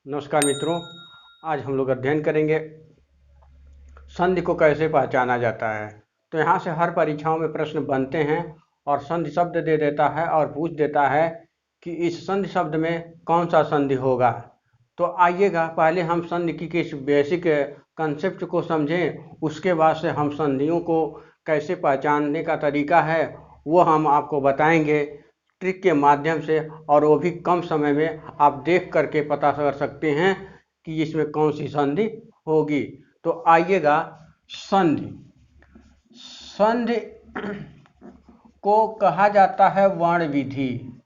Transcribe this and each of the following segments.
नमस्कार मित्रों, आज हम लोग अध्ययन करेंगे संधि को कैसे पहचाना जाता है। तो यहाँ से हर परीक्षाओं में प्रश्न बनते हैं और संधि शब्द दे देता है और पूछ देता है कि इस संधि शब्द में कौन सा संधि होगा। तो आइएगा पहले हम संधि की किस बेसिक कंसेप्ट को समझें, उसके बाद से हम संधियों को कैसे पहचानने का तरीका है वो हम आपको बताएंगे ट्रिक के माध्यम से, और वो भी कम समय में आप देख करके पता कर सकते हैं कि इसमें कौन सी संधि होगी। तो आइएगा, संधि संधि को कहा जाता है वर्ण विधि।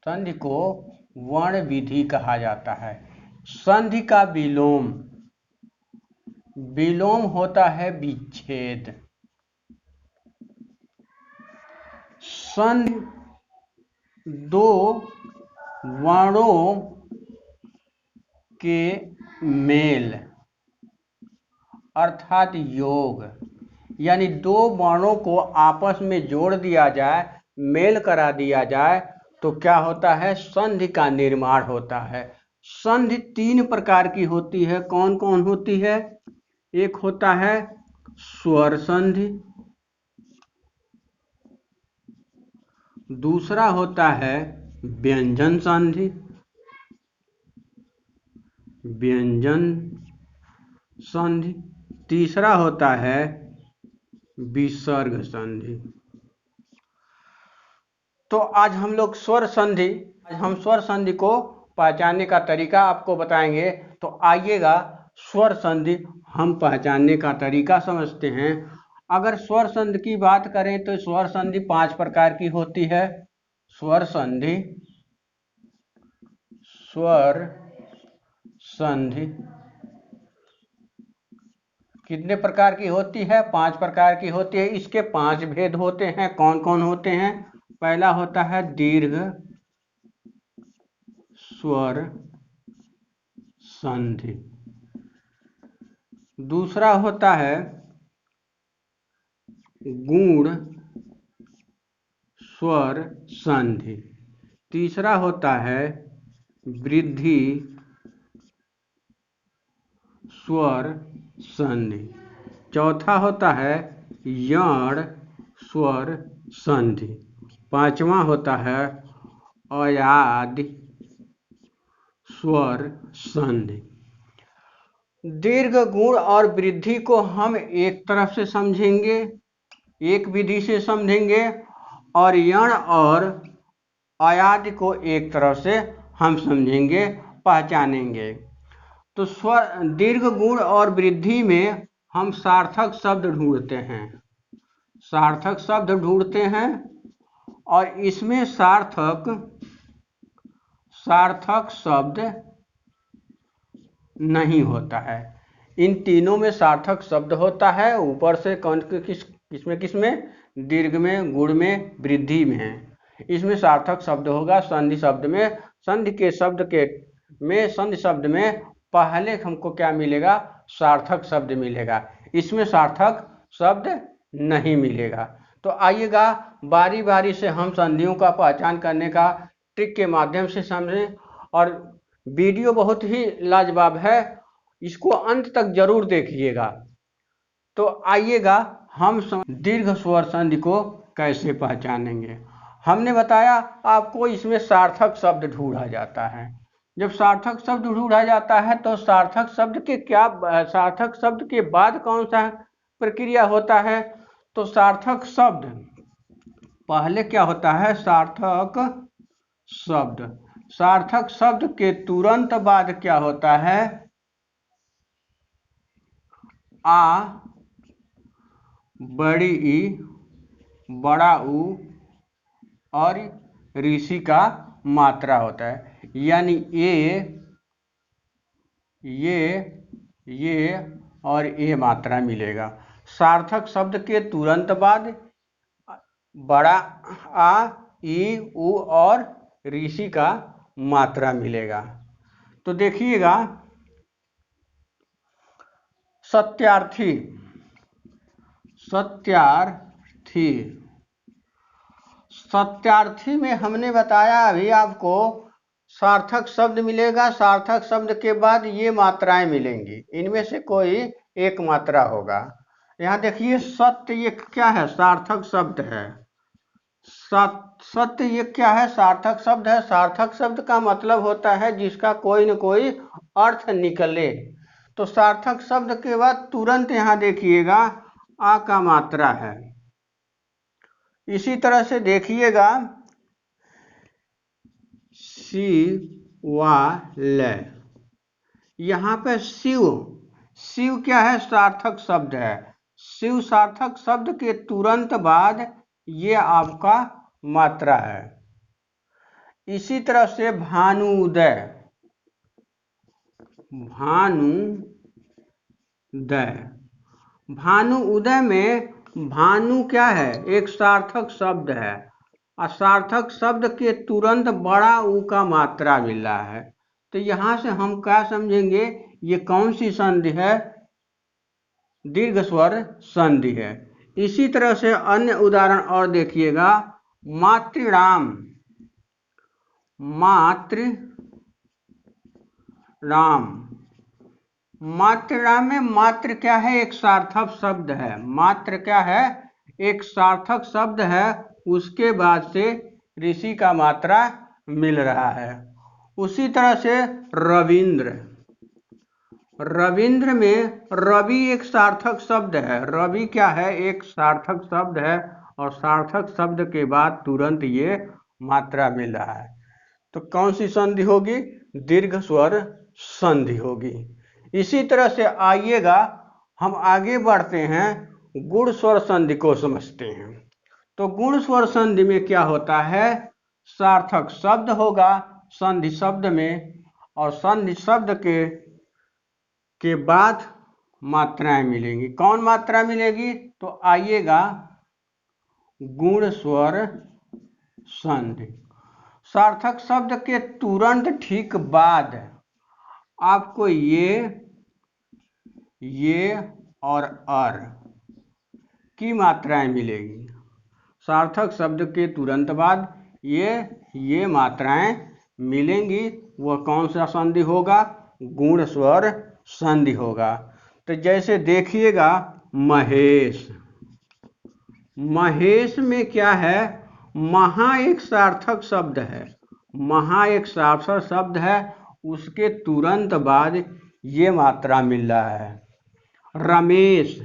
संधि को वर्ण विधि कहा जाता है। संधि का विलोम विलोम होता है विच्छेद। संधि दो वर्णों के मेल अर्थात योग, यानी दो वर्णों को आपस में जोड़ दिया जाए, मेल करा दिया जाए तो क्या होता है, संधि का निर्माण होता है। संधि तीन प्रकार की होती है। कौन कौन होती है? एक होता है स्वर संधि, दूसरा होता है व्यंजन संधि, व्यंजन संधि, तीसरा होता है विसर्ग संधि। तो आज हम स्वर संधि को पहचानने का तरीका आपको बताएंगे। तो आइएगा, स्वर संधि हम पहचानने का तरीका समझते हैं। अगर स्वर संधि की बात करें तो स्वर संधि 5 प्रकार की होती है। स्वर संधि कितने प्रकार की होती है? 5 प्रकार की होती है। इसके 5 भेद होते हैं। कौन कौन होते हैं? पहला होता है दीर्घ स्वर संधि, दूसरा होता है गूढ़ स्वर संधि, तीसरा होता है वृद्धि स्वर संधि, चौथा होता है यण स्वर संधि, पांचवा होता है अयादि स्वर संधि। दीर्घ, गुण और वृद्धि को हम एक तरफ से समझेंगे, एक विधि से समझेंगे, और यण और अयादि को एक तरफ से हम समझेंगे, पहचानेंगे। तो दीर्घ, गुण और वृद्धि में हम सार्थक शब्द ढूंढते हैं। सार्थक शब्द ढूंढते हैं और इसमें सार्थक शब्द नहीं होता है। इन तीनों में सार्थक शब्द होता है। ऊपर से किसमें? दीर्घ में, गुण में, वृद्धि में। इसमें सार्थक शब्द होगा। संधि शब्द में संधि शब्द में पहले हमको क्या मिलेगा? सार्थक शब्द मिलेगा। इसमें सार्थक शब्द नहीं मिलेगा। तो आइएगा, बारी बारी से हम संधियों का पहचान करने का ट्रिक के माध्यम से समझें। और वीडियो बहुत ही लाजवाब है, इसको अंत तक जरूर देखिएगा। तो आइएगा, हम दीर्घ स्वर संधि को कैसे पहचानेंगे। हमने बताया आपको, इसमें सार्थक शब्द ढूंढा जाता है। जब सार्थक शब्द ढूंढा जाता है तो सार्थक शब्द के बाद कौन सा प्रक्रिया होता है? तो सार्थक शब्द पहले क्या होता है? सार्थक शब्द के तुरंत बाद क्या होता है? आ, बड़ी ई, बड़ा ऊ और ऋषि का मात्रा होता है। यानी ये और ए मात्रा मिलेगा। सार्थक शब्द के तुरंत बाद बड़ा आ, ई, उ और ऋषि का मात्रा मिलेगा। तो देखिएगा, सत्यार्थी में हमने बताया अभी आपको, सार्थक शब्द मिलेगा, सार्थक शब्द के बाद ये मात्राएं मिलेंगी, इनमें से कोई एक मात्रा होगा। यहाँ देखिए सत्य, ये क्या है? सार्थक शब्द है। सत्य ये क्या है? सार्थक शब्द है। सार्थक शब्द का मतलब होता है जिसका कोई न कोई अर्थ निकले। तो सार्थक शब्द के बाद तुरंत यहाँ देखिएगा आ का मात्रा है। इसी तरह से देखिएगा शिवाल, यहाँ पे शिव, शिव क्या है? सार्थक शब्द है। शिव सार्थक शब्द के तुरंत बाद ये आपका मात्रा है। इसी तरह से भानुदय, भानुदय, भानु उदय में भानु क्या है? एक सार्थक शब्द है और सार्थक शब्द के तुरंत बड़ा ऊ का मात्रा मिल रहा है। तो यहाँ से हम क्या समझेंगे? ये कौन सी संधि है? दीर्घ स्वर संधि है। इसी तरह से अन्य उदाहरण और देखिएगा, मातृराम, मातृराम, मातृराम में मात्र क्या है? एक सार्थक शब्द है। मात्र क्या है? एक सार्थक शब्द है, उसके बाद से ऋषि का मात्रा मिल रहा है। उसी तरह से रविंद्र, रविंद्र में रवि एक सार्थक शब्द है। रवि क्या है? एक सार्थक शब्द है और सार्थक शब्द के बाद तुरंत ये मात्रा मिल रहा है। तो कौन सी संधि होगी? दीर्घ स्वर संधि होगी। इसी तरह से आइएगा हम आगे बढ़ते हैं, गुण स्वर संधि को समझते हैं। तो गुण स्वर संधि में क्या होता है? सार्थक शब्द होगा संधि शब्द में और संधि शब्द के बाद मात्राएं मिलेंगी। कौन मात्रा मिलेगी? तो आइएगा गुण स्वर संधि। सार्थक शब्द के तुरंत ठीक बाद आपको ये और अर की मात्राएं मिलेगी। सार्थक शब्द के तुरंत बाद ये मात्राएं मिलेंगी। वह कौन सा संधि होगा? गुण स्वर संधि होगा। तो जैसे देखिएगा महेश, महेश में क्या है? महा एक सार्थक शब्द है। महा एक सार्थक शब्द है, उसके तुरंत बाद ये मात्रा मिल रहा है। रमेश,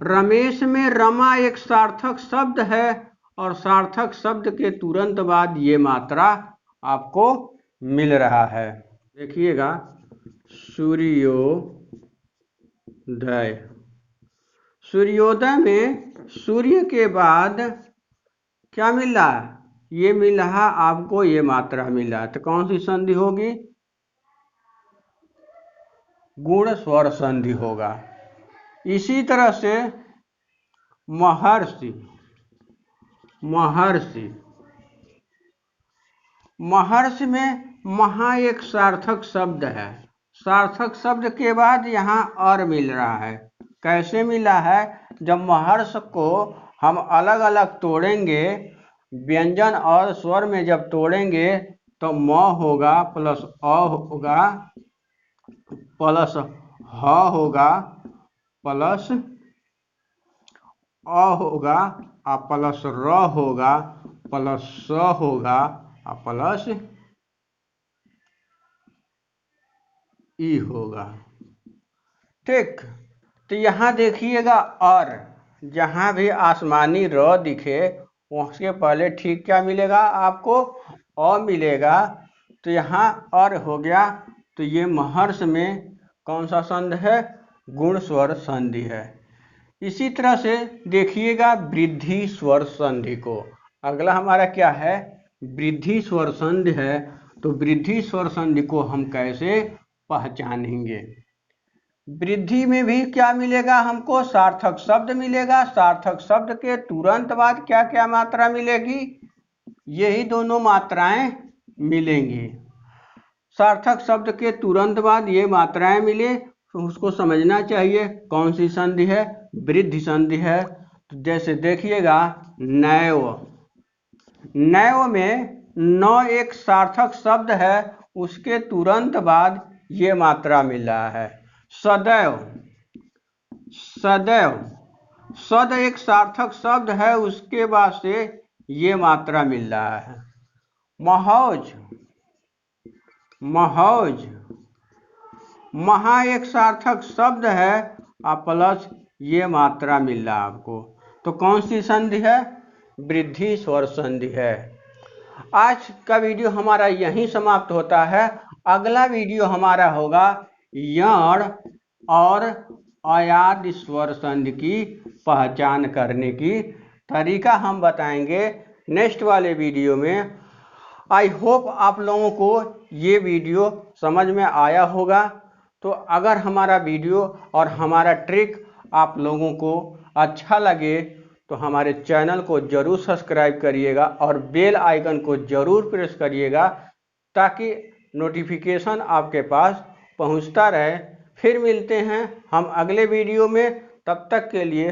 रमेश में रमा एक सार्थक शब्द है और सार्थक शब्द के तुरंत बाद ये मात्रा आपको मिल रहा है। देखिएगा सूर्योदय, सूर्योदय में सूर्य के बाद क्या मिल रहा है? ये मिल रहा आपको, ये मात्रा मिल रहा है। तो कौन सी संधि होगी? गुण स्वर संधि होगा। इसी तरह से महर्षि, महर्षि, महर्षि में महा एक सार्थक शब्द है। सार्थक शब्द के बाद यहाँ और मिल रहा है। कैसे मिला है? जब महर्ष को हम अलग अलग तोड़ेंगे, व्यंजन और स्वर में जब तोड़ेंगे तो म होगा प्लस अ होगा प्लस ह होगा प्लस अ होगा और प्लस र होगा प्लस स होगा और प्लस ई होगा। ठीक, तो यहाँ देखिएगा और जहाँ भी आसमानी र दिखे उसके पहले ठीक क्या मिलेगा? आपको अ मिलेगा। तो यहाँ और हो गया। तो ये महर्ष में कौन सा संधि है? गुण स्वर संधि है। इसी तरह से देखिएगा वृद्धि स्वर संधि को। अगला हमारा क्या है? वृद्धि स्वर संधि है। तो वृद्धि स्वर संधि को हम कैसे पहचानेंगे? वृद्धि में भी क्या मिलेगा हमको? सार्थक शब्द मिलेगा। सार्थक शब्द के तुरंत बाद क्या क्या मात्रा मिलेगी? यही दोनों मात्राएं मिलेंगी। सार्थक शब्द के तुरंत बाद ये मात्राएं मिले तो उसको समझना चाहिए कौन सी संधि है? वृद्धि संधि है। तो जैसे देखिएगा नैव, नैव में न एक सार्थक शब्द है उसके तुरंत बाद ये मात्रा मिल रहा है। सदैव, सदैव, सद एक सार्थक शब्द है उसके बाद से ये मात्रा मिल रहा है। महौज, महौज, महा एक सार्थक शब्द है और प्लस ये मात्रा मिल रहा है आपको। तो कौन सी संधि है? वृद्धि स्वर संधि है। आज का वीडियो हमारा यहीं समाप्त होता है। अगला वीडियो हमारा होगा यण और अयाद स्वर संधि की पहचान करने की तरीका हम बताएंगे नेक्स्ट वाले वीडियो में। आई होप आप लोगों को ये वीडियो समझ में आया होगा। तो अगर हमारा वीडियो और हमारा ट्रिक आप लोगों को अच्छा लगे तो हमारे चैनल को ज़रूर सब्सक्राइब करिएगा और बेल आइकन को ज़रूर प्रेस करिएगा ताकि नोटिफिकेशन आपके पास पहुंचता रहे। फिर मिलते हैं हम अगले वीडियो में, तब तक के लिए